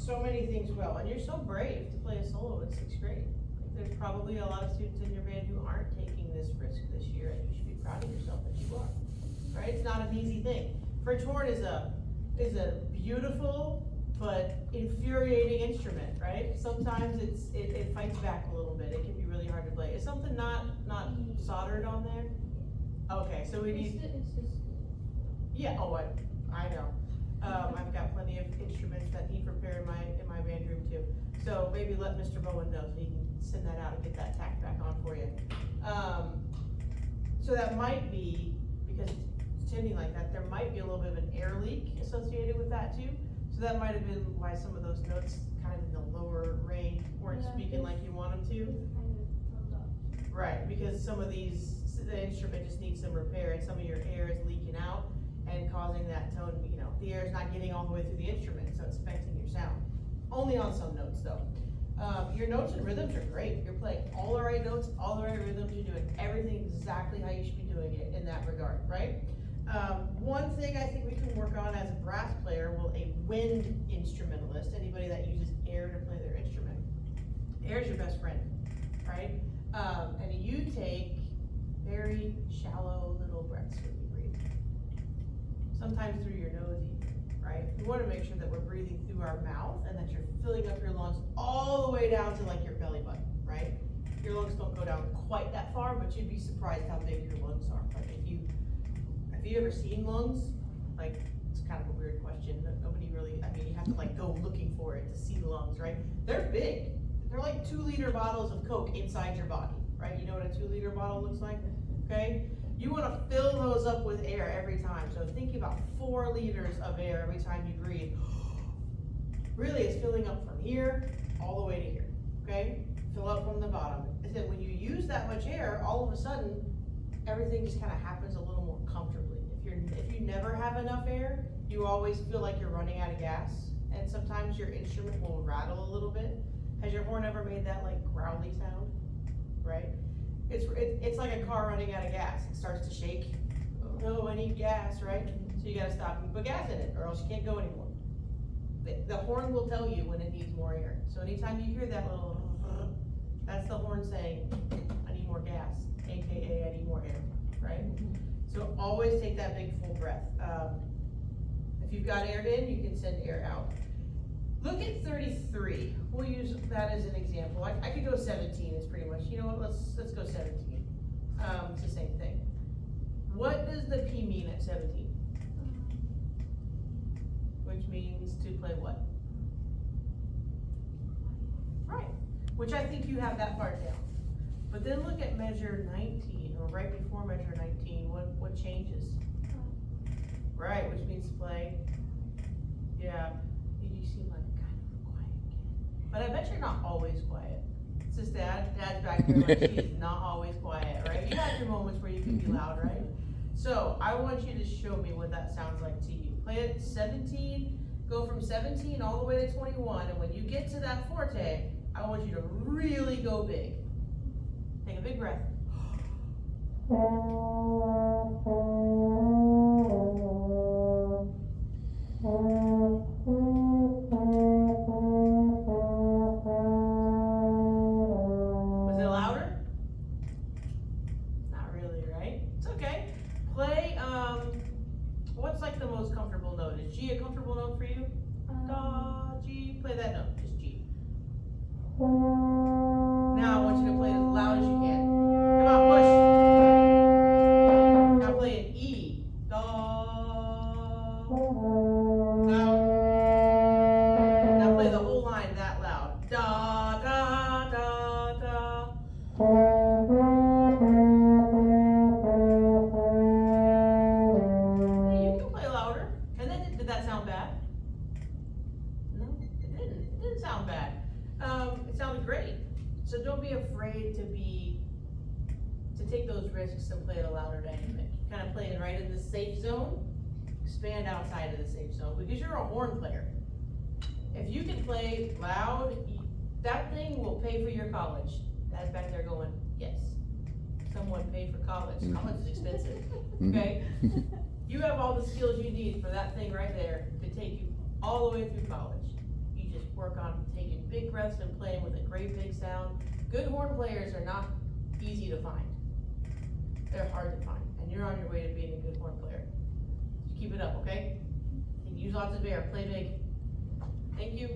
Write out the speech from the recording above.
so many things well, and you're so brave to play a solo in 6th grade. There's probably a lot of students in your band who aren't taking this risk this year, and you should be proud of yourself that you are, right? It's not an easy thing. French horn is a beautiful but infuriating instrument, right? Sometimes it fights back a little bit. It can be really hard to play. Is something not soldered on there? Okay, so we need. Yeah. Oh, I know. I've got plenty of instruments that need repair in my band room too. So maybe let Mr. Bowen know so he can send that out and get that tacked back on for you. So that might be, because it's tending like that, there might be a little bit of an air leak associated with that too. So that might have been why some of those notes kind of in the lower range weren't speaking like you want them to. Right, because some of these, the instrument just needs some repair and some of your air is leaking out and causing that tone, the air is not getting all the way through the instrument, so it's affecting your sound. Only on some notes though. Your notes and rhythms are great. You're playing all the right notes, all the right rhythms. You're doing everything exactly how you should be doing it in that regard, right? One thing I think we can work on as a brass player, a wind instrumentalist, anybody that uses air to play their instrument. Air is your best friend, right? And you take very shallow little breaths when you breathe. Sometimes through your nose even, right? We want to make sure that we're breathing through our mouth and that you're filling up your lungs all the way down to like your belly button, right? Your lungs don't go down quite that far, but you'd be surprised how big your lungs are. Like have you ever seen lungs? Like, it's kind of a weird question. Nobody really, you have to like go looking for it to see the lungs, right? They're big. They're like 2-liter bottles of Coke inside your body, right? You know what a 2-liter bottle looks like? Okay? You want to fill those up with air every time. So think about 4 liters of air every time you breathe. Really, it's filling up from here all the way to here, okay? Fill up from the bottom. And then when you use that much air, all of a sudden, everything just kind of happens a little more comfortably. If you never have enough air, you always feel like you're running out of gas, and sometimes your instrument will rattle a little bit. Has your horn ever made that like growly sound? Right? It's like a car running out of gas. It starts to shake. Oh no, I need gas, right? So you gotta stop and put gas in it, or else you can't go anymore. The horn will tell you when it needs more air. So anytime you hear that little, that's the horn saying, I need more gas, AKA I need more air, right? So always take that big full breath. If you've got air in, you can send air out. Look at 33. We'll use that as an example. I could go 17. It's pretty much, you know what, let's go 17. It's the same thing. What does the P mean at 17? Which means to play what? Right, which I think you have that part down. But then look at measure 19, or right before measure 19, what changes? Right, which means to play. Yeah, you seem like kind of quiet again. But I bet you're not always quiet. It's just Dad's back there like she is not always quiet, right? You have your moments where you can be loud, right? So I want you to show me what that sounds like to you. Play it 17, go from 17 all the way to 21, and when you get to that forte, I want you to really go big. Take a big breath. Was it louder? Not really, right? It's okay. Play, what's like the most comfortable note? Is G a comfortable note for you? G. Play that note, just G. Now I want you to play it as loud as you can. Come on, push. Now play an E. Now play the whole line that loud. Da, da, da, da. Hey, you can play louder. And then, did that sound bad? No, it didn't. It didn't sound bad. It sounded great. So don't be afraid to take those risks and play at a louder dynamic. Kind of playing right in the safe zone, expand outside of the safe zone, because you're a horn player. If you can play loud, that thing will pay for your college. Dad's back there going, yes. Someone paid for college. College is expensive, okay? You have all the skills you need for that thing right there to take you all the way through college. You just work on taking big breaths and playing with a great big sound. Good horn players are not easy to find. They're hard to find, and you're on your way to being a good horn player. Just keep it up, okay? And use lots of air, play big. Thank you.